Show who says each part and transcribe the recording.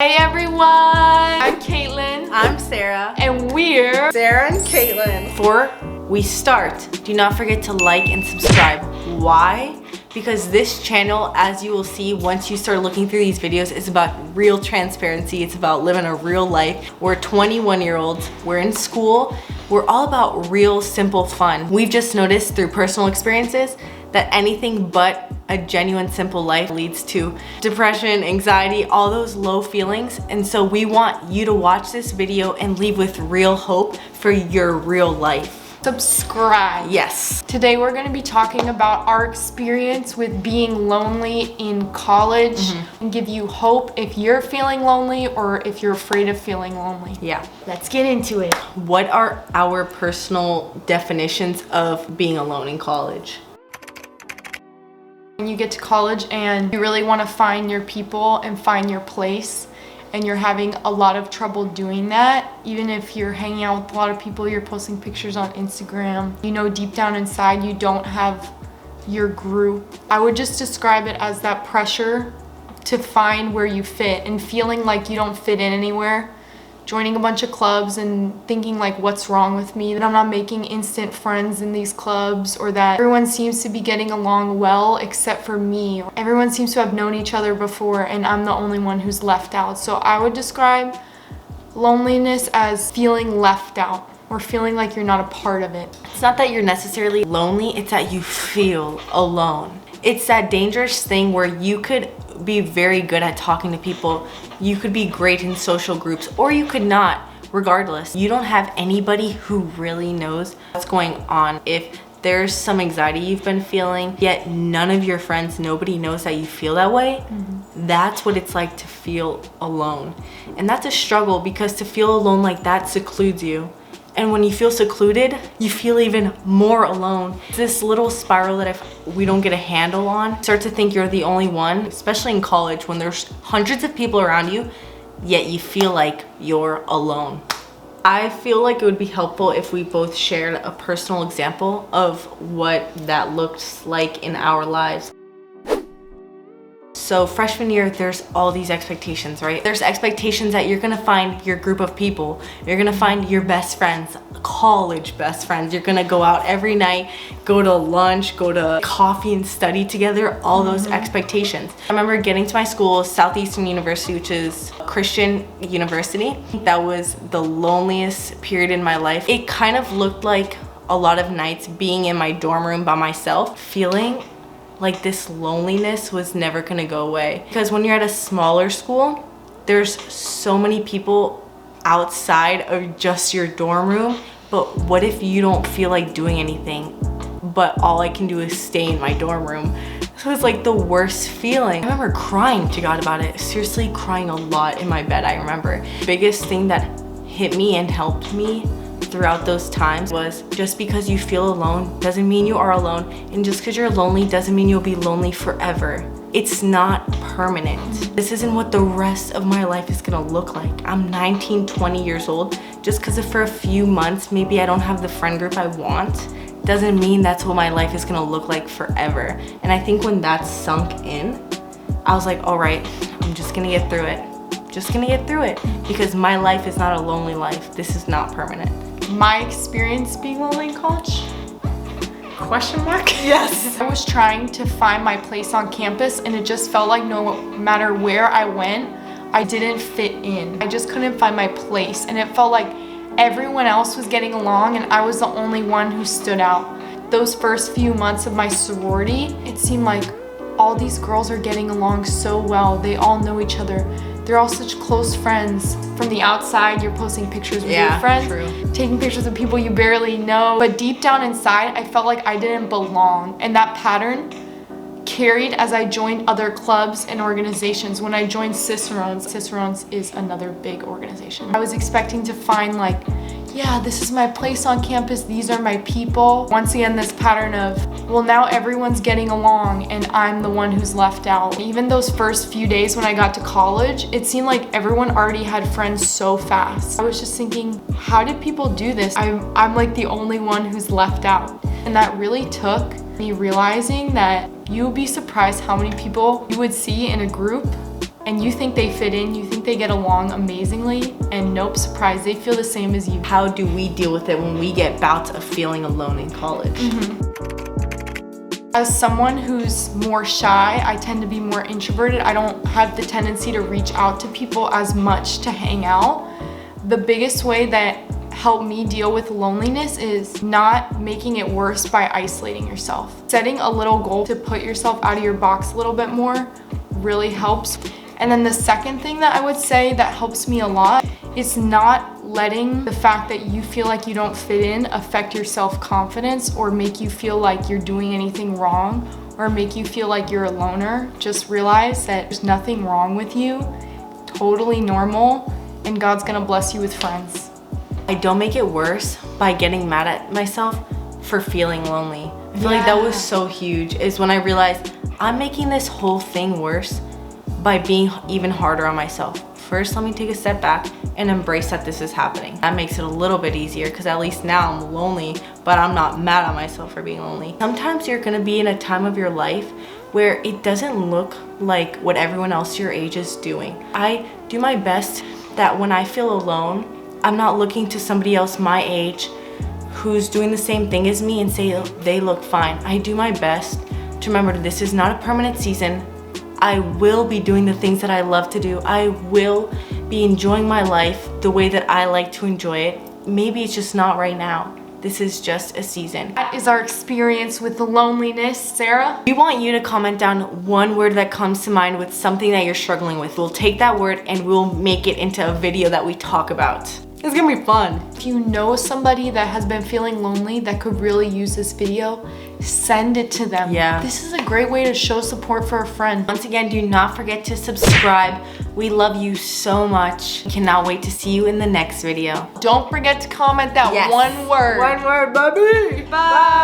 Speaker 1: Hey everyone! I'm Kaitlyn.
Speaker 2: I'm Sarah.
Speaker 1: And we're
Speaker 2: Sarah and Kaitlyn.
Speaker 3: Before we start, do not forget to like and subscribe. Why? Because this channel, as you will see once you start looking through these videos, is about real transparency. It's about living a real life. We're 21-year-olds. We're in school. We're all about real, simple fun. We've just noticed through personal experiences that anything but a genuine, simple life leads to depression, anxiety, all those low feelings. And so we want you to watch this video and leave with real hope for your real life.
Speaker 1: subscribe.
Speaker 3: Yes.
Speaker 1: Today we're going to be talking about our experience with being lonely in college and give you hope if you're feeling lonely or if you're afraid of feeling lonely.
Speaker 3: Yeah.
Speaker 1: Let's get into it.
Speaker 3: What are our personal definitions of being alone in college?
Speaker 1: When you get to college and you really want to find your people and find your place, and you're having a lot of trouble doing that, even if you're hanging out with a lot of people, you're posting pictures on Instagram, you know deep down inside you don't have your group. I would just describe it as that pressure to find where you fit and feeling like you don't fit in anywhere. Joining a bunch of clubs and thinking like, what's wrong with me? That I'm not making instant friends in these clubs, or that everyone seems to be getting along well except for me. Everyone seems to have known each other before and I'm the only one who's left out. So I would describe loneliness as feeling left out or feeling like you're not a part of it.
Speaker 3: It's not that you're necessarily lonely, it's that you feel alone. It's that dangerous thing where you could be very good at talking to people, you could be great in social groups, or you could not. Regardless, you don't have anybody who really knows what's going on. If there's some anxiety you've been feeling, yet none of your friends, nobody knows that you feel that way, that's what it's like to feel alone. And that's a struggle, because to feel alone like that secludes you. And when you feel secluded, you feel even more alone. It's this little spiral that if we don't get a handle on, start to think you're the only one, especially in college when there's hundreds of people around you, yet you feel like you're alone. I feel like it would be helpful if we both shared a personal example of what that looks like in our lives. So freshman year, there's all these expectations, right? There's expectations that you're gonna find your group of people. You're gonna find your best friends, college best friends. You're gonna go out every night, go to lunch, go to coffee and study together, all those expectations. I remember getting to my school, Southeastern University, which is a Christian university. That was the loneliest period in my life. It kind of looked like a lot of nights being in my dorm room by myself, feeling like this loneliness was never gonna go away. Because when you're at a smaller school, there's so many people outside of just your dorm room, but what if you don't feel like doing anything, but all I can do is stay in my dorm room? So it's like the worst feeling. I remember crying to God about it, seriously crying a lot in my bed, I remember. The biggest thing that hit me and helped me throughout those times was, just because you feel alone doesn't mean you are alone, and just because you're lonely doesn't mean you'll be lonely forever. It's not permanent. This isn't what the rest of my life is gonna look like. I'm 19, 20 years old. Just because for a few months maybe I don't have the friend group I want doesn't mean that's what my life is gonna look like forever. And I think when that sunk in, I was like, all right, I'm just gonna get through it. Just gonna get through it, because my life is not a lonely life. This is not permanent.
Speaker 1: My experience being lonely in college? Question mark?
Speaker 3: Yes.
Speaker 1: I was trying to find my place on campus, and it just felt like no matter where I went, I didn't fit in. I just couldn't find my place, and it felt like everyone else was getting along and I was the only one who stood out. Those first few months of my sorority, it seemed like all these girls are getting along so well. They all know each other. They're all such close friends. From the outside, you're posting pictures with your friends, taking pictures of people you barely know. But deep down inside, I felt like I didn't belong. And that pattern carried as I joined other clubs and organizations. When I joined Cicerones is another big organization. I was expecting to find like, yeah, this is my place on campus, these are my people. Once again, this pattern of, well, now everyone's getting along and I'm the one who's left out. Even those first few days when I got to college, it seemed like everyone already had friends so fast. I was just thinking, how did people do this? I'm like the only one who's left out. And that really took me realizing that you would be surprised how many people you would see in a group and you think they fit in, you think they get along amazingly, and nope, surprise, they feel the same as you.
Speaker 3: How do we deal with it when we get bouts of feeling alone in college?
Speaker 1: As someone who's more shy, I tend to be more introverted. I don't have the tendency to reach out to people as much to hang out. The biggest way that helped me deal with loneliness is not making it worse by isolating yourself. Setting a little goal to put yourself out of your box a little bit more really helps. And then the second thing that I would say that helps me a lot is not letting the fact that you feel like you don't fit in affect your self-confidence or make you feel like you're doing anything wrong or make you feel like you're a loner. Just realize that there's nothing wrong with you, totally normal, and God's gonna bless you with friends.
Speaker 3: I don't make it worse by getting mad at myself for feeling lonely. I feel like that was so huge, is when I realized I'm making this whole thing worse by being even harder on myself. First, let me take a step back and embrace that this is happening. That makes it a little bit easier because at least now I'm lonely, but I'm not mad at myself for being lonely. Sometimes you're gonna be in a time of your life where it doesn't look like what everyone else your age is doing. I do my best that when I feel alone, I'm not looking to somebody else my age who's doing the same thing as me and say they look fine. I do my best to remember that this is not a permanent season. I will be doing the things that I love to do. I will be enjoying my life the way that I like to enjoy it. Maybe it's just not right now. This is just a season.
Speaker 1: That is our experience with the loneliness, Sarah.
Speaker 3: We want you to comment down one word that comes to mind with something that you're struggling with. We'll take that word and we'll make it into a video that we talk about. It's gonna be fun.
Speaker 1: If you know somebody that has been feeling lonely that could really use this video, send it to them.
Speaker 3: Yeah.
Speaker 1: This is a great way to show support for a friend.
Speaker 3: Once again, do not forget to subscribe. We love you so much. Cannot wait to see you in the next video.
Speaker 1: Don't forget to comment that one word.
Speaker 3: One word, baby.
Speaker 1: Bye.